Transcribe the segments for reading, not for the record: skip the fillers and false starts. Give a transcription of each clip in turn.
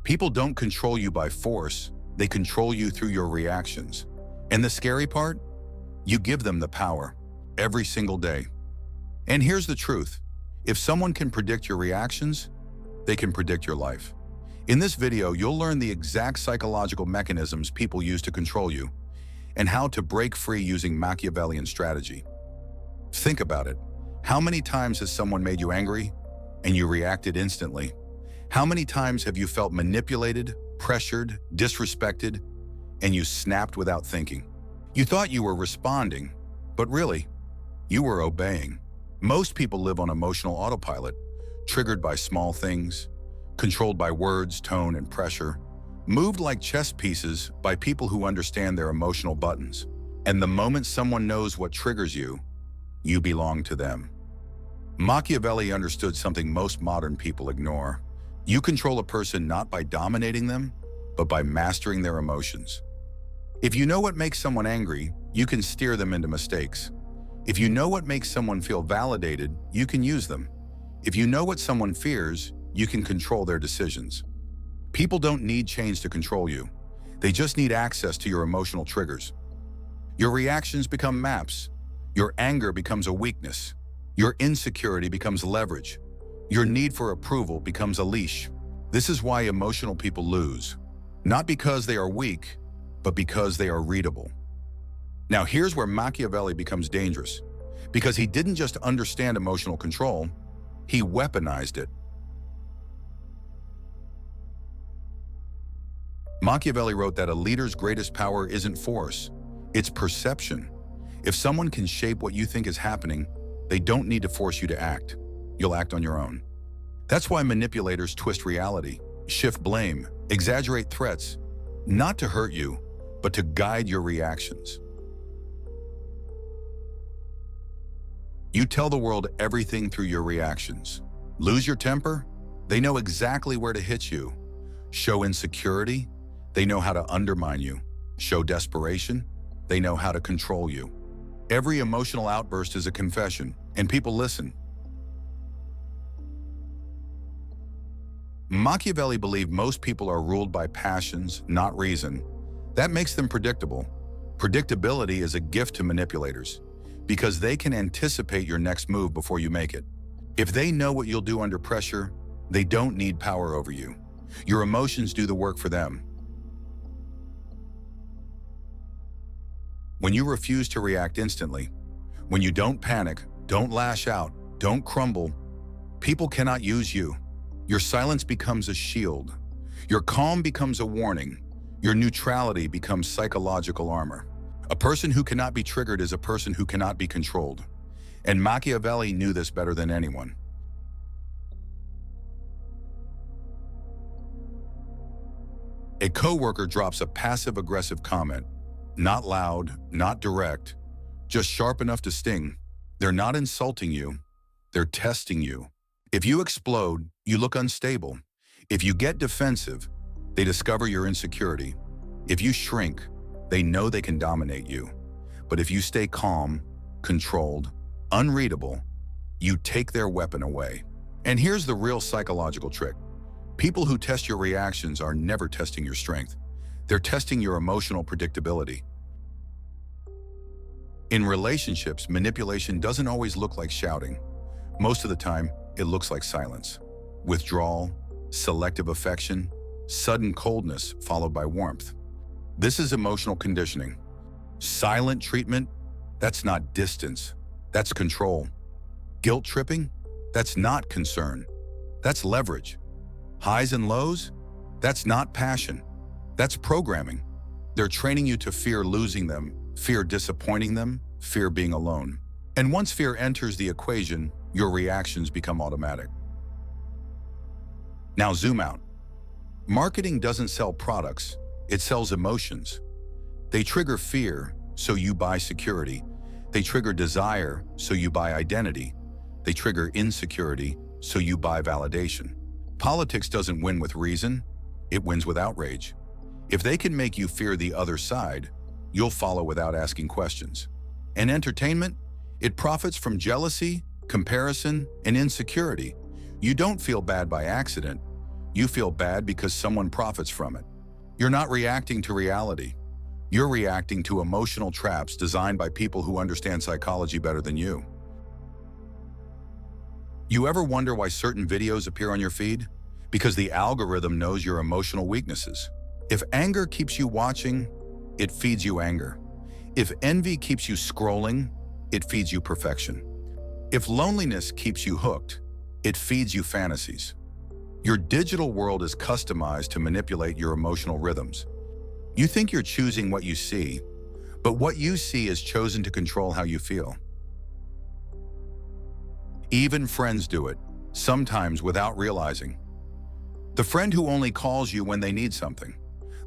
People don't control you by force, they control you through your reactions. And the scary part? You give them the power, every single day. And here's the truth. If someone can predict your reactions, they can predict your life. In this video, you'll learn the exact psychological mechanisms people use to control you, and how to break free using Machiavellian strategy. Think about it. How many times has someone made you angry, and you reacted instantly? How many times have you felt manipulated, pressured, disrespected, and you snapped without thinking? You thought you were responding, but really, you were obeying. Most people live on emotional autopilot, triggered by small things, controlled by words, tone, and pressure, moved like chess pieces by people who understand their emotional buttons. And the moment someone knows what triggers you, you belong to them. Machiavelli understood something most modern people ignore. You control a person not by dominating them, but by mastering their emotions. If you know what makes someone angry, you can steer them into mistakes. If you know what makes someone feel validated, you can use them. If you know what someone fears, you can control their decisions. People don't need change to control you. They just need access to your emotional triggers. Your reactions become maps. Your anger becomes a weakness. Your insecurity becomes leverage. Your need for approval becomes a leash. This is why emotional people lose. Not because they are weak, but because they are readable. Now here's where Machiavelli becomes dangerous. Because he didn't just understand emotional control, he weaponized it. Machiavelli wrote that a leader's greatest power isn't force, it's perception. If someone can shape what you think is happening, they don't need to force you to act. You'll act on your own. That's why manipulators twist reality, shift blame, exaggerate threats, not to hurt you, but to guide your reactions. You tell the world everything through your reactions. Lose your temper? They know exactly where to hit you. Show insecurity? They know how to undermine you. Show desperation? They know how to control you. Every emotional outburst is a confession, and people listen. Machiavelli believed most people are ruled by passions, not reason. That makes them predictable. Predictability is a gift to manipulators, because they can anticipate your next move before you make it. If they know what you'll do under pressure, they don't need power over you. Your emotions do the work for them. When you refuse to react instantly, when you don't panic, don't lash out, don't crumble, people cannot use you. Your silence becomes a shield. Your calm becomes a warning. Your neutrality becomes psychological armor. A person who cannot be triggered is a person who cannot be controlled. And Machiavelli knew this better than anyone. A coworker drops a passive-aggressive comment. Not loud, not direct, just sharp enough to sting. They're not insulting you, they're testing you. If you explode, you look unstable. If you get defensive, they discover your insecurity. If you shrink, they know they can dominate you. But if you stay calm, controlled, unreadable, you take their weapon away. And here's the real psychological trick. People who test your reactions are never testing your strength. They're testing your emotional predictability. In relationships, manipulation doesn't always look like shouting. Most of the time, it looks like silence. Withdrawal, selective affection, sudden coldness followed by warmth. This is emotional conditioning. Silent treatment, that's not distance, that's control. Guilt tripping, that's not concern, that's leverage. Highs and lows, that's not passion. That's programming. They're training you to fear losing them, fear disappointing them, fear being alone. And once fear enters the equation, your reactions become automatic. Now zoom out. Marketing doesn't sell products, it sells emotions. They trigger fear, so you buy security. They trigger desire, so you buy identity. They trigger insecurity, so you buy validation. Politics doesn't win with reason, it wins with outrage. If they can make you fear the other side, you'll follow without asking questions. And entertainment? It profits from jealousy, comparison, and insecurity. You don't feel bad by accident. You feel bad because someone profits from it. You're not reacting to reality. You're reacting to emotional traps designed by people who understand psychology better than you. You ever wonder why certain videos appear on your feed? Because the algorithm knows your emotional weaknesses. If anger keeps you watching, it feeds you anger. If envy keeps you scrolling, it feeds you perfection. If loneliness keeps you hooked, it feeds you fantasies. Your digital world is customized to manipulate your emotional rhythms. You think you're choosing what you see, but what you see is chosen to control how you feel. Even friends do it, sometimes without realizing. The friend who only calls you when they need something.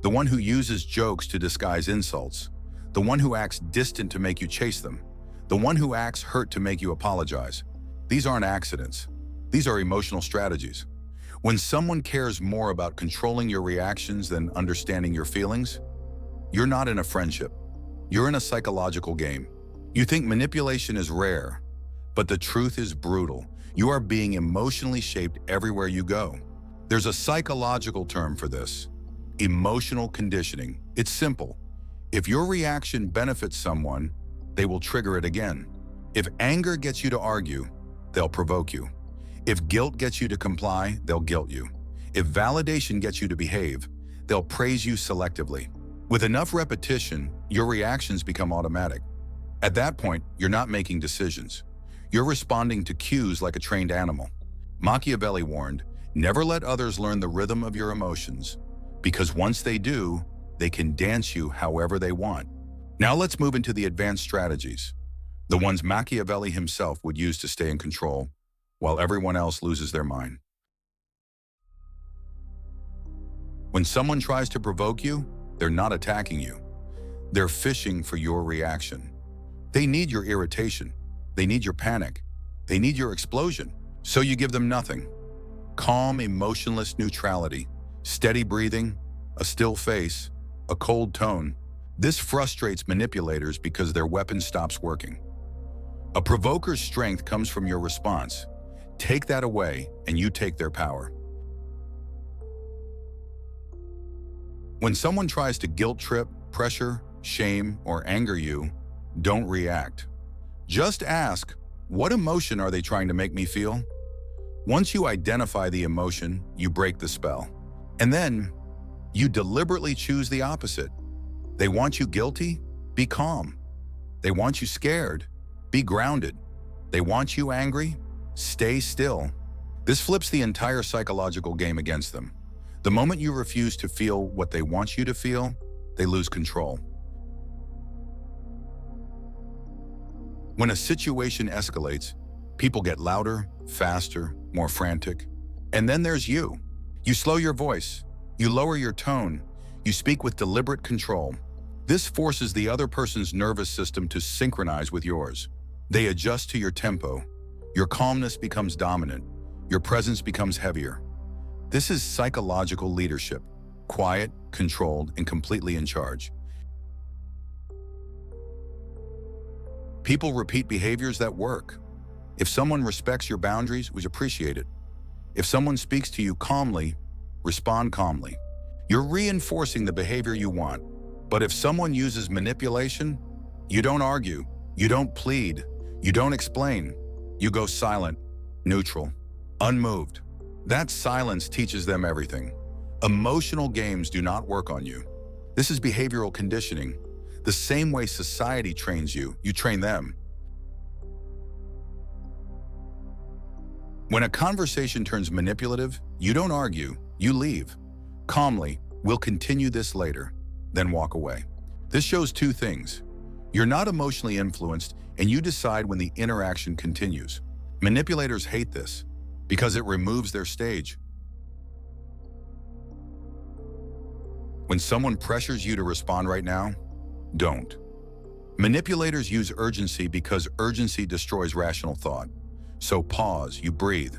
The one who uses jokes to disguise insults. The one who acts distant to make you chase them. The one who acts hurt to make you apologize. These aren't accidents. These are emotional strategies. When someone cares more about controlling your reactions than understanding your feelings, you're not in a friendship. You're in a psychological game. You think manipulation is rare, but the truth is brutal. You are being emotionally shaped everywhere you go. There's a psychological term for this: emotional conditioning. It's simple. If your reaction benefits someone, they will trigger it again. If anger gets you to argue, they'll provoke you. If guilt gets you to comply, they'll guilt you. If validation gets you to behave, they'll praise you selectively. With enough repetition, your reactions become automatic. At that point, you're not making decisions. You're responding to cues like a trained animal. Machiavelli warned, never let others learn the rhythm of your emotions, because once they do, they can dance you however they want. Now let's move into the advanced strategies, the ones Machiavelli himself would use to stay in control, while everyone else loses their mind. When someone tries to provoke you, they're not attacking you. They're fishing for your reaction. They need your irritation. They need your panic. They need your explosion. So you give them nothing. Calm, emotionless neutrality, steady breathing, a still face, a cold tone. This frustrates manipulators because their weapon stops working. A provoker's strength comes from your response. Take that away, and you take their power. When someone tries to guilt trip, pressure, shame, or anger you, don't react. Just ask, what emotion are they trying to make me feel? Once you identify the emotion, you break the spell. And then, you deliberately choose the opposite. They want you guilty? Be calm. They want you scared? Be grounded. They want you angry? Stay still. This flips the entire psychological game against them. The moment you refuse to feel what they want you to feel, they lose control. When a situation escalates, people get louder, faster, more frantic. And then there's you. You slow your voice. You lower your tone. You speak with deliberate control. This forces the other person's nervous system to synchronize with yours. They adjust to your tempo. Your calmness becomes dominant. Your presence becomes heavier. This is psychological leadership, quiet, controlled, and completely in charge. People repeat behaviors that work. If someone respects your boundaries, we appreciate it. If someone speaks to you calmly, respond calmly. You're reinforcing the behavior you want. But if someone uses manipulation, you don't argue, you don't plead, you don't explain. You go silent, neutral, unmoved. That silence teaches them everything. Emotional games do not work on you. This is behavioral conditioning. The same way society trains you, you train them. When a conversation turns manipulative, you don't argue, you leave. Calmly, we'll continue this later, then walk away. This shows two things. You're not emotionally influenced, and you decide when the interaction continues. Manipulators hate this because it removes their stage. When someone pressures you to respond right now, don't. Manipulators use urgency because urgency destroys rational thought. So pause, you breathe.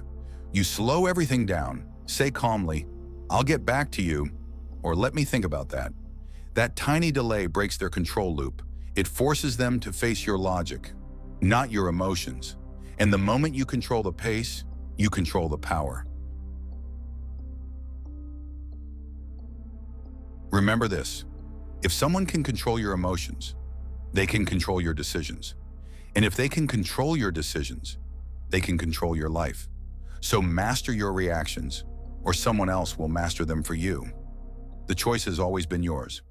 You slow everything down, say calmly, "I'll get back to you," or "Let me think about that." That tiny delay breaks their control loop. It forces them to face your logic, not your emotions. And the moment you control the pace, you control the power. Remember this, if someone can control your emotions, they can control your decisions. And if they can control your decisions, they can control your life. So master your reactions, or someone else will master them for you. The choice has always been yours.